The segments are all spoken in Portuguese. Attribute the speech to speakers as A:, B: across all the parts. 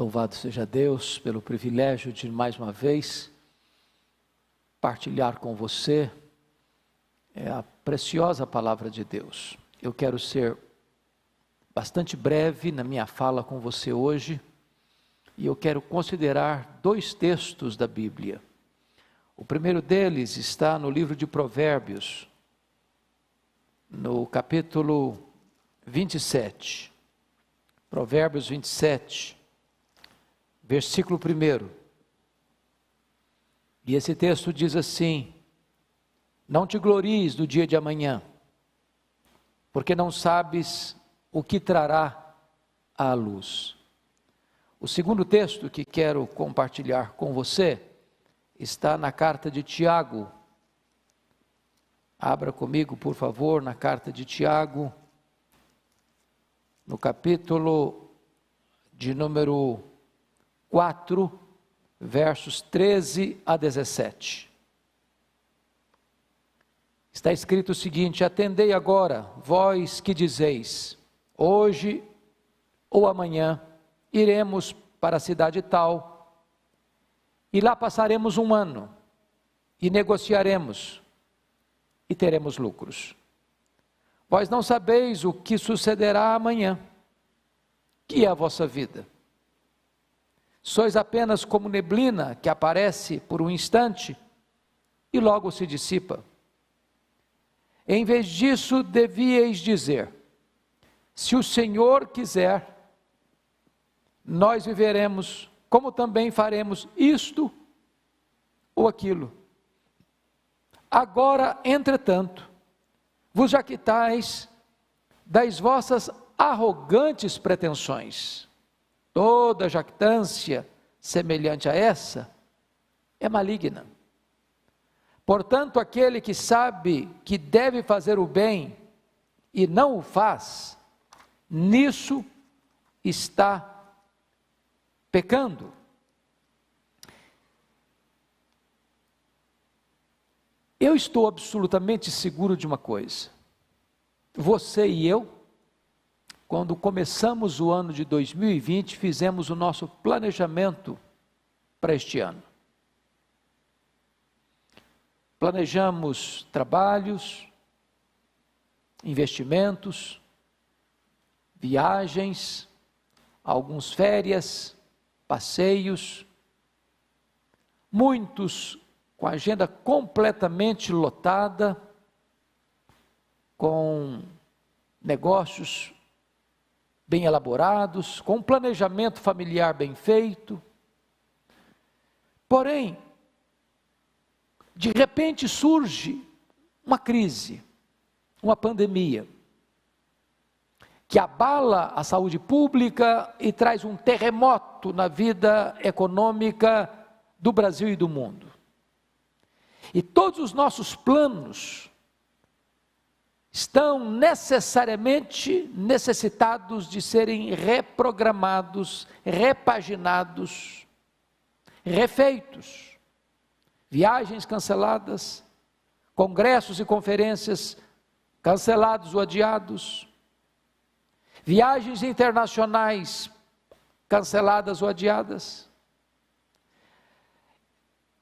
A: Louvado seja Deus pelo privilégio de mais uma vez partilhar com você a preciosa palavra de Deus. Eu quero ser bastante breve na minha fala com você hoje e eu quero considerar dois textos da Bíblia. O primeiro deles está no livro de Provérbios, no capítulo 27. Provérbios 27. Versículo 1, e esse texto diz assim: não te glories do dia de amanhã, porque não sabes o que trará à luz. O segundo texto que quero compartilhar com você está na carta de Tiago. Abra comigo, por favor, na carta de Tiago, no capítulo de número 4, versos 13 a 17. Está escrito o seguinte: atendei agora, vós que dizeis, hoje ou amanhã iremos para a cidade tal, e lá passaremos um ano, e negociaremos, e teremos lucros. Vós não sabeis o que sucederá amanhã, que é a vossa vida. Sois apenas como neblina que aparece por um instante e logo se dissipa. Em vez disso, devíeis dizer: se o Senhor quiser, nós viveremos, como também faremos isto ou aquilo. Agora, entretanto, vos jactais das vossas arrogantes pretensões. Toda jactância semelhante a essa é maligna. Portanto, aquele que sabe que deve fazer o bem e não o faz, nisso está pecando. Eu estou absolutamente seguro de uma coisa: você e eu, quando começamos o ano de 2020, fizemos o nosso planejamento para este ano. Planejamos trabalhos, investimentos, viagens, algumas férias, passeios, muitos com a agenda completamente lotada, com negócios bem elaborados, com um planejamento familiar bem feito. Porém, de repente surge uma crise, uma pandemia, que abala a saúde pública e traz um terremoto na vida econômica do Brasil e do mundo. E todos os nossos planos estão necessariamente necessitados de serem reprogramados, repaginados, refeitos. Viagens canceladas, congressos e conferências cancelados ou adiados, viagens internacionais canceladas ou adiadas.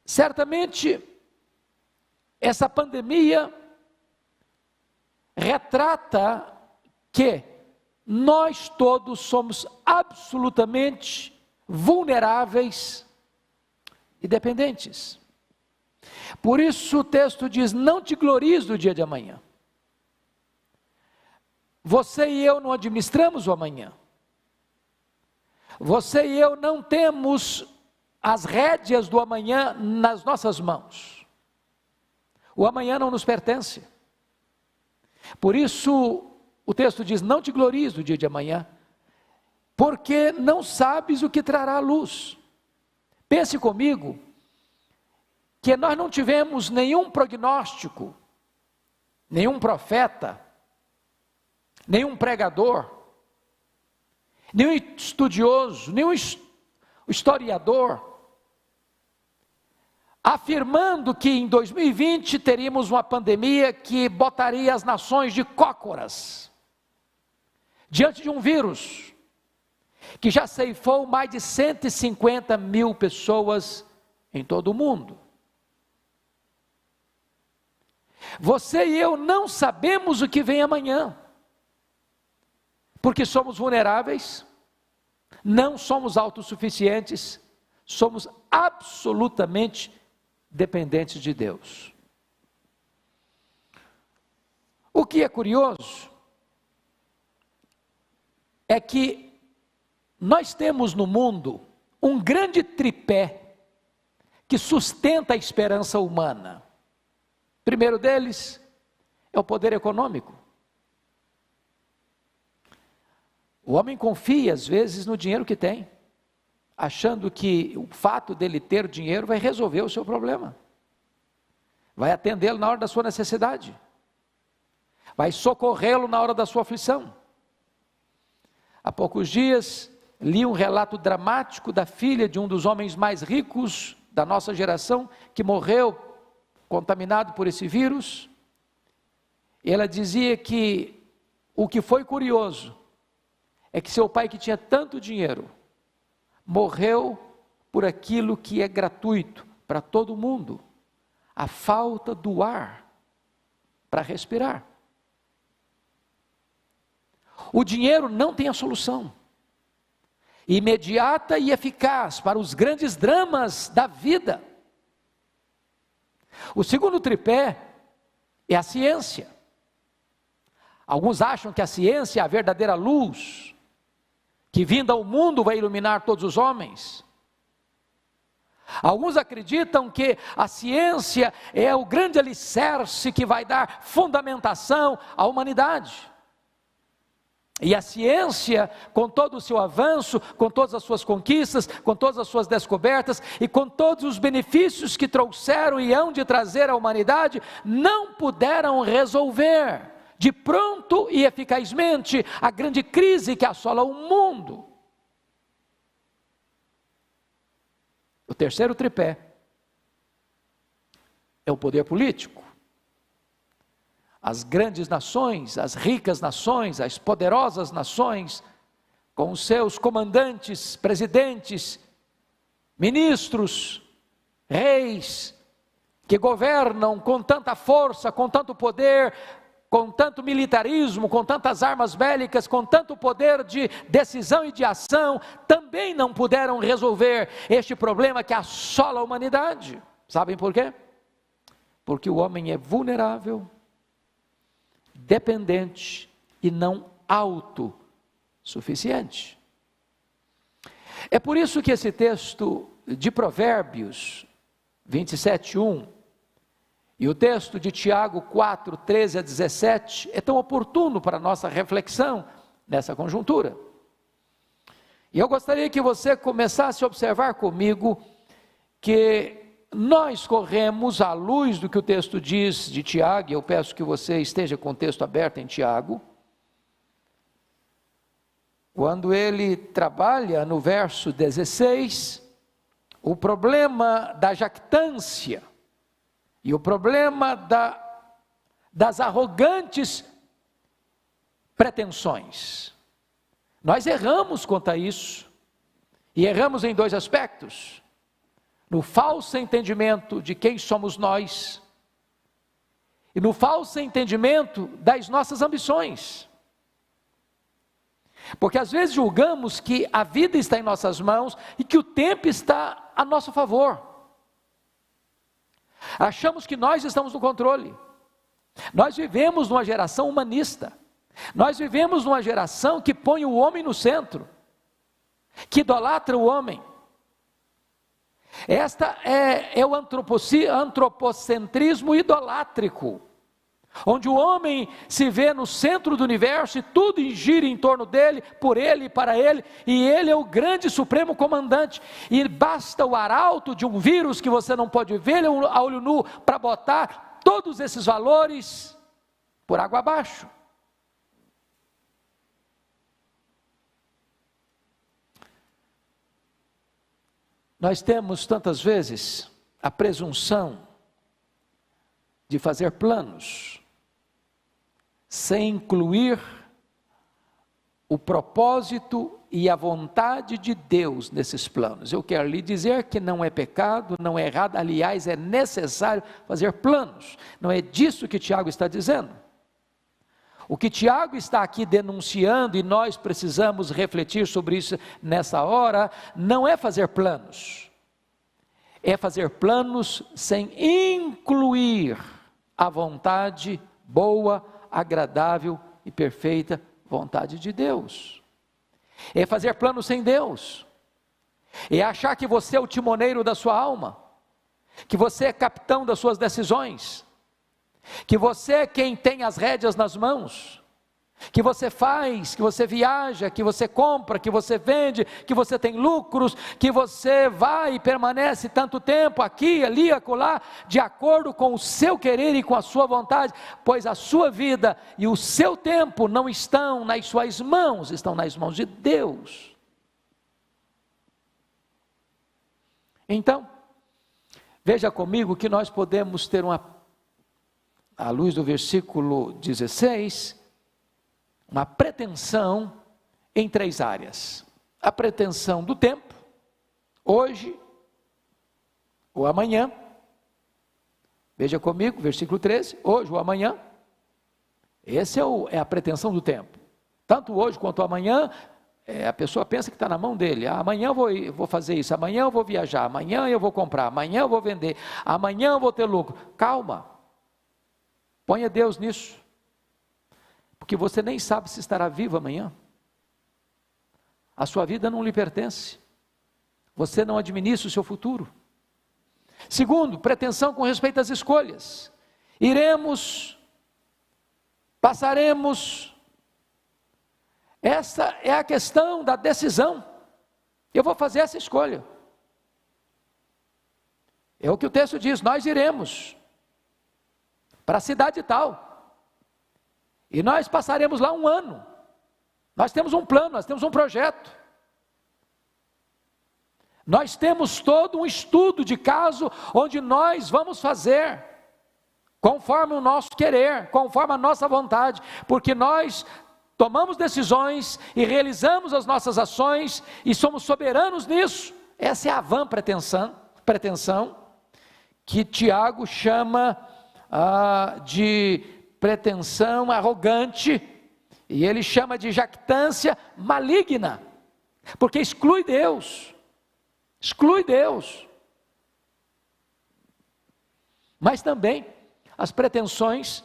A: Certamente, essa pandemia retrata que nós todos somos absolutamente vulneráveis e dependentes. Por isso o texto diz: não te glories do dia de amanhã. Você e eu não administramos o amanhã. Você e eu não temos as rédeas do amanhã nas nossas mãos. O amanhã não nos pertence. Por isso, o texto diz: não te glories do dia de amanhã, porque não sabes o que trará a luz. Pense comigo, que nós não tivemos nenhum prognóstico, nenhum profeta, nenhum pregador, nenhum estudioso, nenhum historiador, afirmando que em 2020 teríamos uma pandemia que botaria as nações de cócoras, diante de um vírus, que já ceifou mais de 150 mil pessoas em todo o mundo. Você e eu não sabemos o que vem amanhã, porque somos vulneráveis, não somos autossuficientes, somos absolutamente dependentes de Deus. O que é curioso é que nós temos no mundo um grande tripé que sustenta a esperança humana. O primeiro deles é o poder econômico. O homem confia às vezes no dinheiro que tem, achando que o fato dele ter dinheiro vai resolver o seu problema, vai atendê-lo na hora da sua necessidade, vai socorrê-lo na hora da sua aflição. Há poucos dias li um relato dramático da filha de um dos homens mais ricos da nossa geração, que morreu contaminado por esse vírus. Ela dizia que o que foi curioso é que seu pai, que tinha tanto dinheiro, morreu por aquilo que é gratuito para todo mundo: a falta do ar para respirar. O dinheiro não tem a solução imediata e eficaz para os grandes dramas da vida. O segundo tripé é a ciência. Alguns acham que a ciência é a verdadeira luz, que vinda ao mundo vai iluminar todos os homens. Alguns acreditam que a ciência é o grande alicerce que vai dar fundamentação à humanidade. E a ciência, com todo o seu avanço, com todas as suas conquistas, com todas as suas descobertas e com todos os benefícios que trouxeram e hão de trazer à humanidade, não puderam resolver de pronto e eficazmente a grande crise que assola o mundo. O terceiro tripé é o poder político. As grandes nações, as ricas nações, as poderosas nações, com os seus comandantes, presidentes, ministros, reis, que governam com tanta força, com tanto poder, com tanto militarismo, com tantas armas bélicas, com tanto poder de decisão e de ação, também não puderam resolver este problema que assola a humanidade. Sabem por quê? Porque o homem é vulnerável, dependente e não autossuficiente. É por isso que esse texto de Provérbios 27:1 e o texto de Tiago 4:13-17 é tão oportuno para a nossa reflexão nessa conjuntura. E eu gostaria que você começasse a observar comigo que nós corremos à luz do que o texto diz de Tiago, e eu peço que você esteja com o texto aberto em Tiago, quando ele trabalha no verso 16, o problema da jactância e o problema das arrogantes pretensões. Nós erramos quanto a isso, e erramos em dois aspectos: no falso entendimento de quem somos nós, e no falso entendimento das nossas ambições. Porque às vezes julgamos que a vida está em nossas mãos e que o tempo está a nosso favor. Achamos que nós estamos no controle. Nós vivemos numa geração humanista. Nós vivemos numa geração que põe o homem no centro, que idolatra o homem. Esta é o antropocentrismo idolátrico, onde o homem se vê no centro do universo e tudo gira em torno dele, por ele e para ele, e ele é o grande supremo comandante, e basta o arauto de um vírus que você não pode ver a olho nu para botar todos esses valores por água abaixo. Nós temos tantas vezes a presunção de fazer planos, sem incluir o propósito e a vontade de Deus nesses planos. Eu quero lhe dizer que não é pecado, não é errado, aliás, é necessário fazer planos. Não é disso que Tiago está dizendo. O que Tiago está aqui denunciando, e nós precisamos refletir sobre isso nessa hora, não é fazer planos. É fazer planos sem incluir a vontade boa, agradável e perfeita vontade de Deus. É fazer planos sem Deus. É achar que você é o timoneiro da sua alma, que você é capitão das suas decisões, que você é quem tem as rédeas nas mãos, que você faz, que você viaja, que você compra, que você vende, que você tem lucros, que você vai e permanece tanto tempo aqui, ali, acolá, de acordo com o seu querer e com a sua vontade, pois a sua vida e o seu tempo não estão nas suas mãos, estão nas mãos de Deus. Então, veja comigo que nós podemos ter à luz do versículo 16, uma pretensão em 3 áreas. A pretensão do tempo, hoje ou amanhã. Veja comigo, versículo 13, hoje ou amanhã. Esse é a pretensão do tempo. Tanto hoje quanto amanhã, a pessoa pensa que está na mão dele. Amanhã eu vou fazer isso, amanhã eu vou viajar, amanhã eu vou comprar, amanhã eu vou vender, amanhã eu vou ter lucro. Calma, ponha Deus nisso. Porque você nem sabe se estará vivo amanhã. A sua vida não lhe pertence. Você não administra o seu futuro. Segundo, pretensão com respeito às escolhas. Iremos, passaremos. Essa é a questão da decisão. Eu vou fazer essa escolha. É o que o texto diz, nós iremos para a cidade tal. E nós passaremos lá 1 ano. Nós temos um plano, nós temos um projeto. Nós temos todo um estudo de caso, onde nós vamos fazer, conforme o nosso querer, conforme a nossa vontade, porque nós tomamos decisões e realizamos as nossas ações, e somos soberanos nisso. Essa é a vã pretensão, que Tiago chama de pretensão arrogante, e ele chama de jactância maligna, porque exclui Deus, mas também as pretensões,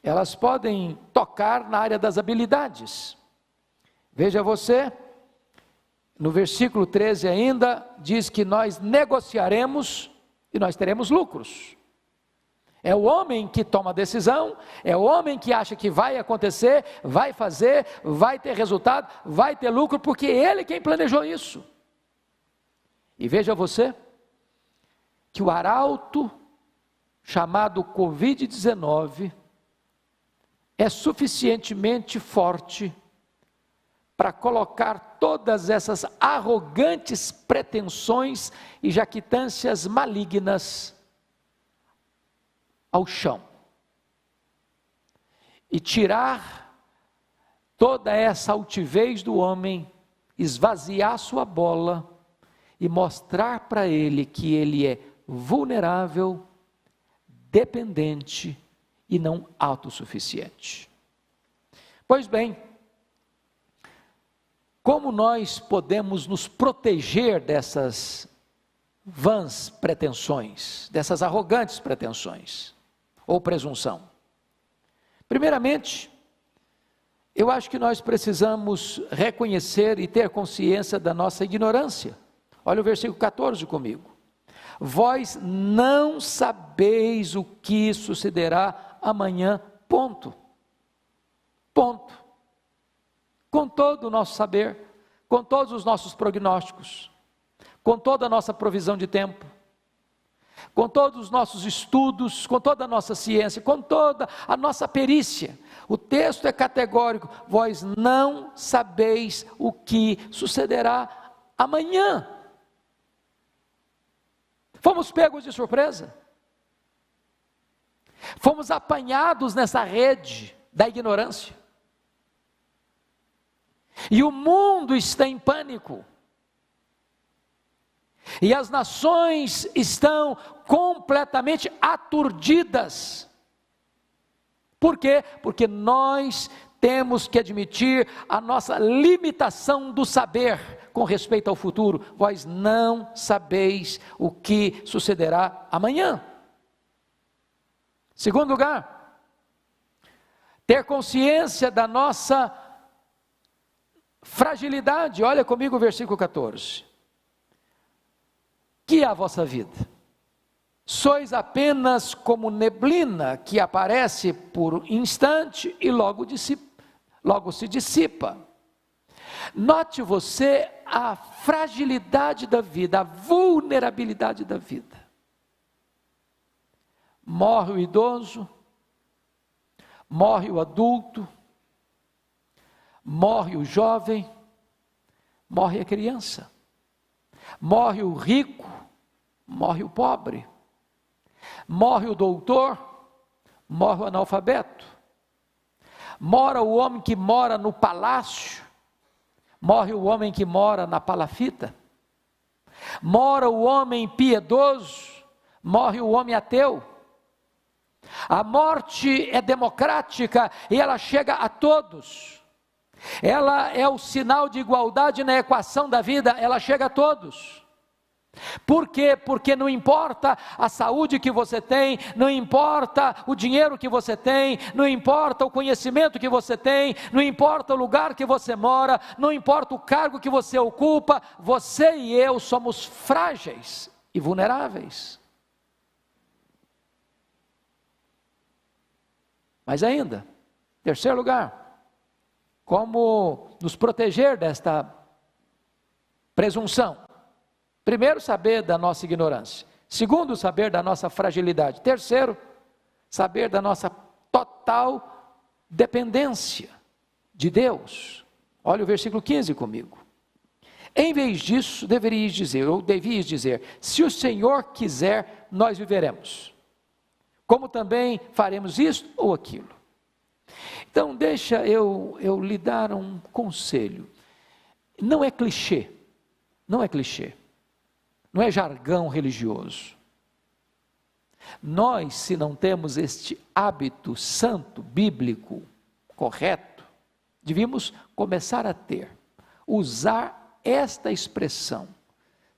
A: elas podem tocar na área das habilidades. Veja você, no versículo 13 ainda, diz que nós negociaremos e nós teremos lucros. É o homem que toma a decisão, é o homem que acha que vai acontecer, vai fazer, vai ter resultado, vai ter lucro, porque ele é quem planejou isso. E veja você, que o arauto chamado Covid-19 é suficientemente forte para colocar todas essas arrogantes pretensões e jactâncias malignas ao chão, e tirar toda essa altivez do homem, esvaziar sua bola, e mostrar para ele que ele é vulnerável, dependente e não autossuficiente. Pois bem, como nós podemos nos proteger dessas vãs pretensões, dessas arrogantes pretensões ou presunção? Primeiramente, eu acho que nós precisamos reconhecer e ter consciência da nossa ignorância. Olha o versículo 14 comigo. Vós não sabeis o que sucederá amanhã, ponto. Com todo o nosso saber, com todos os nossos prognósticos, com toda a nossa provisão de tempo, com todos os nossos estudos, com toda a nossa ciência, com toda a nossa perícia, o texto é categórico: vós não sabeis o que sucederá amanhã. Fomos pegos de surpresa, fomos apanhados nessa rede da ignorância. E o mundo está em pânico. E as nações estão completamente aturdidas. Por quê? Porque nós temos que admitir a nossa limitação do saber com respeito ao futuro. Vós não sabeis o que sucederá amanhã. Segundo lugar, ter consciência da nossa fragilidade. Olha comigo o versículo 14. Que é a vossa vida? Sois apenas como neblina que aparece por instante e logo se dissipa. Note você a fragilidade da vida, a vulnerabilidade da vida. Morre o idoso, morre o adulto, morre o jovem, morre a criança, morre o rico, morre o pobre, morre o doutor, morre o analfabeto, mora o homem que mora no palácio, morre o homem que mora na palafita, mora o homem piedoso, morre o homem ateu. A morte é democrática e ela chega a todos. Ela é o sinal de igualdade na equação da vida, ela chega a todos. Por quê? Porque não importa a saúde que você tem, não importa o dinheiro que você tem, não importa o conhecimento que você tem, não importa o lugar que você mora, não importa o cargo que você ocupa, você e eu somos frágeis e vulneráveis. Mas ainda, terceiro lugar, como nos proteger desta presunção? Primeiro, saber da nossa ignorância. Segundo, saber da nossa fragilidade. Terceiro, saber da nossa total dependência de Deus. Olha o versículo 15 comigo. Em vez disso, devias dizer, se o Senhor quiser, nós viveremos. Como também faremos isto ou aquilo. Então, deixa eu lhe dar um conselho. Não é clichê, não é clichê. Não é jargão religioso. Nós, se não temos este hábito santo, bíblico, correto, devíamos começar a ter, usar esta expressão,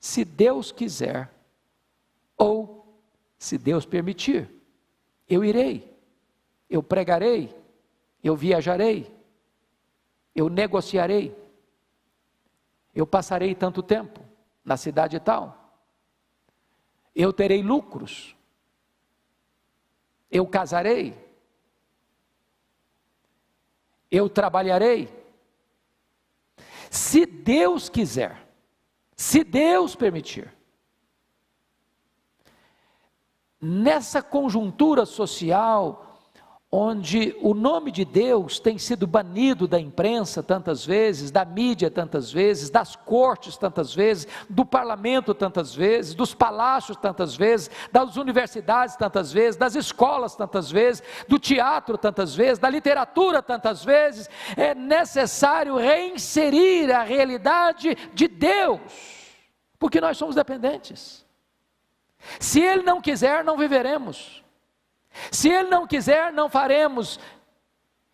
A: se Deus quiser, ou se Deus permitir, eu irei, eu pregarei, eu viajarei, eu negociarei, eu passarei tanto tempo na cidade tal, eu terei lucros, eu casarei, eu trabalharei. Se Deus quiser, se Deus permitir. Nessa conjuntura social, onde o nome de Deus tem sido banido da imprensa tantas vezes, da mídia tantas vezes, das cortes tantas vezes, do parlamento tantas vezes, dos palácios tantas vezes, das universidades tantas vezes, das escolas tantas vezes, do teatro tantas vezes, da literatura tantas vezes, é necessário reinserir a realidade de Deus, porque nós somos dependentes. Se Ele não quiser, não viveremos. Se Ele não quiser, não faremos.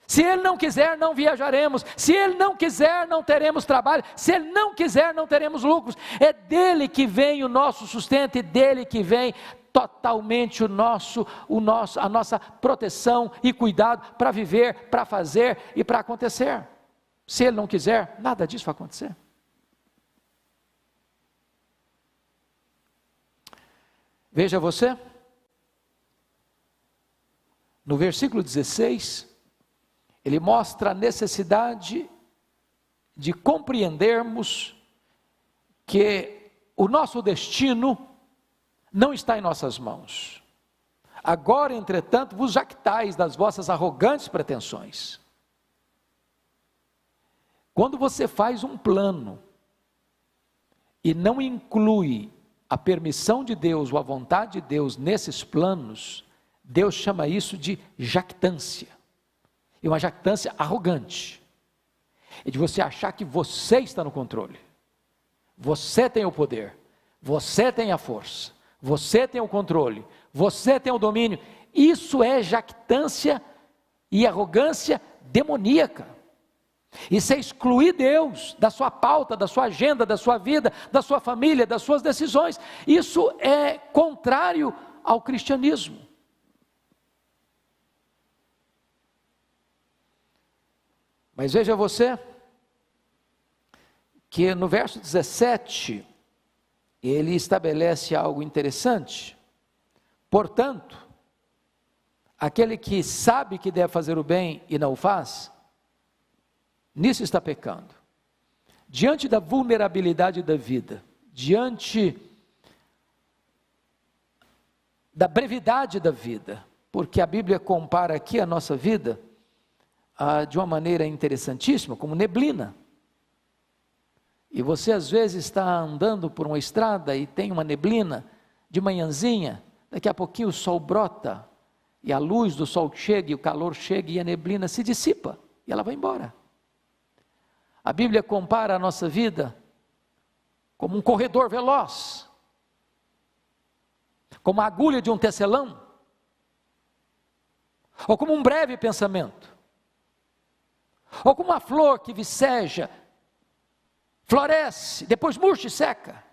A: Se Ele não quiser, não viajaremos. Se Ele não quiser, não teremos trabalho. Se Ele não quiser, não teremos lucros. É dele que vem o nosso sustento e dele que vem totalmente a nossa proteção e cuidado para viver, para fazer e para acontecer. Se Ele não quiser, nada disso vai acontecer. Veja você, no versículo 16, ele mostra a necessidade de compreendermos que o nosso destino não está em nossas mãos. Agora, entretanto, vos jactais das vossas arrogantes pretensões. Quando você faz um plano e não inclui a permissão de Deus ou a vontade de Deus nesses planos, Deus chama isso de jactância, e uma jactância arrogante. é de você achar que você está no controle. Você tem o poder, você tem a força, você tem o controle, você tem o domínio. Isso é jactância e arrogância demoníaca. Isso é excluir Deus da sua pauta, da sua agenda, da sua vida, da sua família, das suas decisões. Isso é contrário ao cristianismo. Mas veja você, que no verso 17, ele estabelece algo interessante. Portanto, aquele que sabe que deve fazer o bem e não o faz, nisso está pecando. Diante da vulnerabilidade da vida, diante da brevidade da vida, porque a Bíblia compara aqui a nossa vida de uma maneira interessantíssima, como neblina. E você às vezes está andando por uma estrada e tem uma neblina de manhãzinha, daqui a pouquinho o sol brota, e a luz do sol chega, e o calor chega, e a neblina se dissipa, e ela vai embora. A Bíblia compara a nossa vida como um corredor veloz, como a agulha de um tecelão, ou como um breve pensamento, ou como uma flor que viceja, floresce, depois murcha e seca.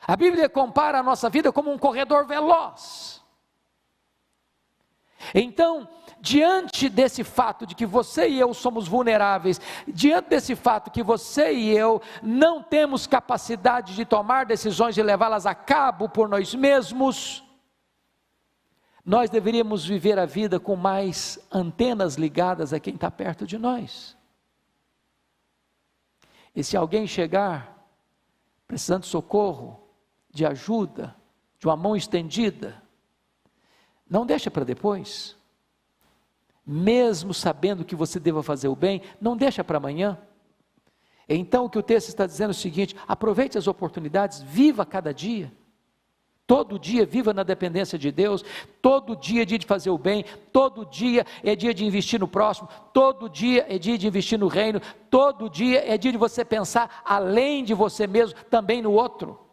A: A Bíblia compara a nossa vida como um corredor veloz. Então, diante desse fato de que você e eu somos vulneráveis, diante desse fato que você e eu não temos capacidade de tomar decisões e levá-las a cabo por nós mesmos, nós deveríamos viver a vida com mais antenas ligadas a quem está perto de nós. E se alguém chegar precisando de socorro, de ajuda, de uma mão estendida, não deixa para depois. Mesmo sabendo que você deva fazer o bem, não deixa para amanhã. Então o que o texto está dizendo é o seguinte: aproveite as oportunidades, viva cada dia. Todo dia viva na dependência de Deus, todo dia é dia de fazer o bem, todo dia é dia de investir no próximo, todo dia é dia de investir no reino, todo dia é dia de você pensar além de você mesmo, também no outro.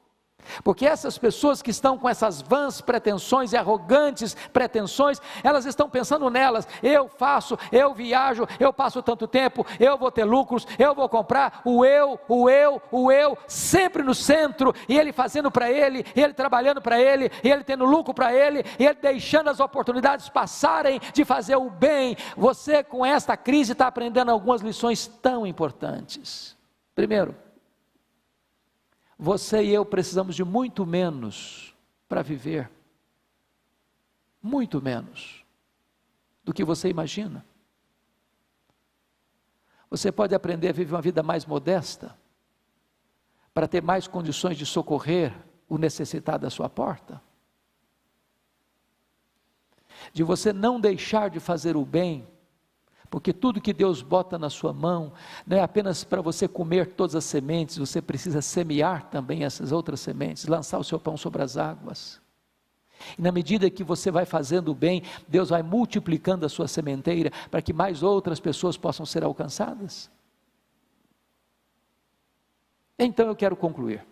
A: Porque essas pessoas que estão com essas vãs pretensões e arrogantes pretensões, elas estão pensando nelas: eu faço, eu viajo, eu passo tanto tempo, eu vou ter lucros, eu vou comprar, o eu, sempre no centro, e ele fazendo para ele, e ele trabalhando para ele, e ele tendo lucro para ele, e ele deixando as oportunidades passarem de fazer o bem. Você com esta crise está aprendendo algumas lições tão importantes. Primeiro, você e eu precisamos de muito menos para viver, muito menos do que você imagina. Você pode aprender a viver uma vida mais modesta, para ter mais condições de socorrer o necessitado à sua porta. De você não deixar de fazer o bem, porque tudo que Deus bota na sua mão, não é apenas para você comer todas as sementes, você precisa semear também essas outras sementes, lançar o seu pão sobre as águas. E na medida que você vai fazendo o bem, Deus vai multiplicando a sua sementeira, para que mais outras pessoas possam ser alcançadas. Então eu quero concluir.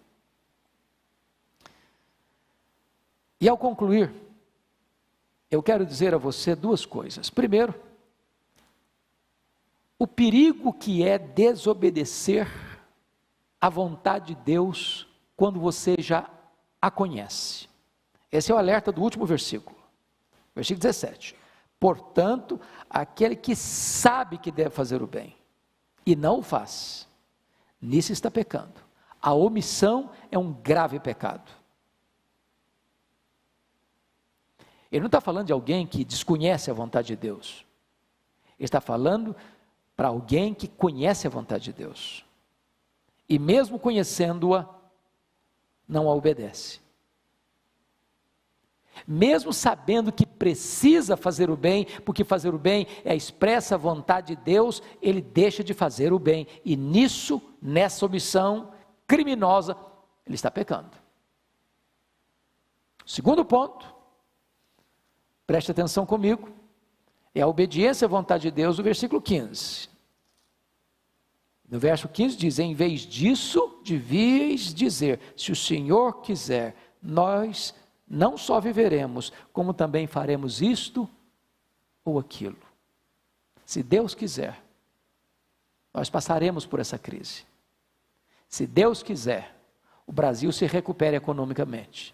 A: E ao concluir, eu quero dizer a você duas coisas. Primeiro, o perigo que é desobedecer à vontade de Deus quando você já a conhece. Esse é o alerta do último versículo, versículo 17. Portanto, aquele que sabe que deve fazer o bem e não o faz, nisso está pecando. A omissão é um grave pecado. Ele não está falando de alguém que desconhece a vontade de Deus. Ele está falando para alguém que conhece a vontade de Deus, e mesmo conhecendo-a, não a obedece. Mesmo sabendo que precisa fazer o bem, porque fazer o bem é a expressa vontade de Deus, ele deixa de fazer o bem, e nisso, nessa omissão criminosa, ele está pecando. Segundo ponto, preste atenção comigo, é a obediência à vontade de Deus, o versículo 15. No verso 15 diz: em vez disso, devíeis dizer, se o Senhor quiser, nós não só viveremos, como também faremos isto ou aquilo. Se Deus quiser, nós passaremos por essa crise. Se Deus quiser, o Brasil se recupera economicamente.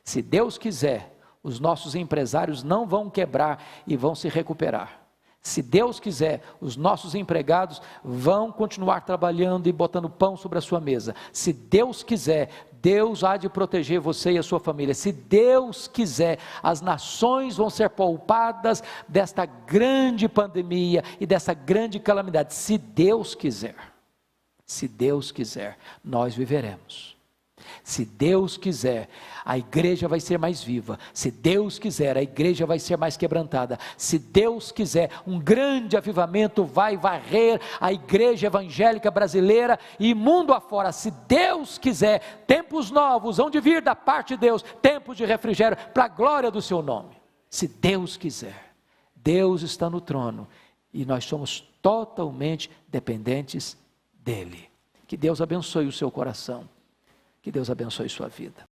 A: Se Deus quiser, os nossos empresários não vão quebrar e vão se recuperar. Se Deus quiser, os nossos empregados vão continuar trabalhando e botando pão sobre a sua mesa. Se Deus quiser, Deus há de proteger você e a sua família. Se Deus quiser, as nações vão ser poupadas desta grande pandemia e dessa grande calamidade. Se Deus quiser, nós viveremos. Se Deus quiser, a igreja vai ser mais viva. Se Deus quiser, a igreja vai ser mais quebrantada. Se Deus quiser, um grande avivamento vai varrer a igreja evangélica brasileira e mundo afora. Se Deus quiser, tempos novos hão de vir da parte de Deus, tempos de refrigério para a glória do seu nome. Se Deus quiser, Deus está no trono e nós somos totalmente dependentes dele. Que Deus abençoe o seu coração. Que Deus abençoe sua vida.